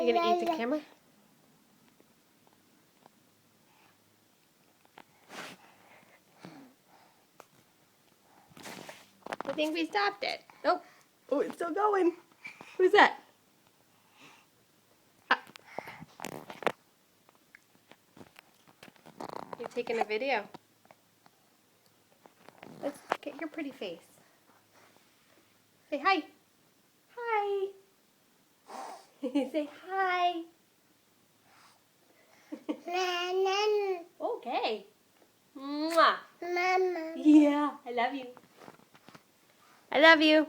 You gonna eat the camera? I think we stopped it. Oh, oh, it's still going. Who's that? You're taking a video. Let's get your pretty face. Say hi. Hi. Say hi. Okay. Mwah. Mama. Yeah, I love you. I love you.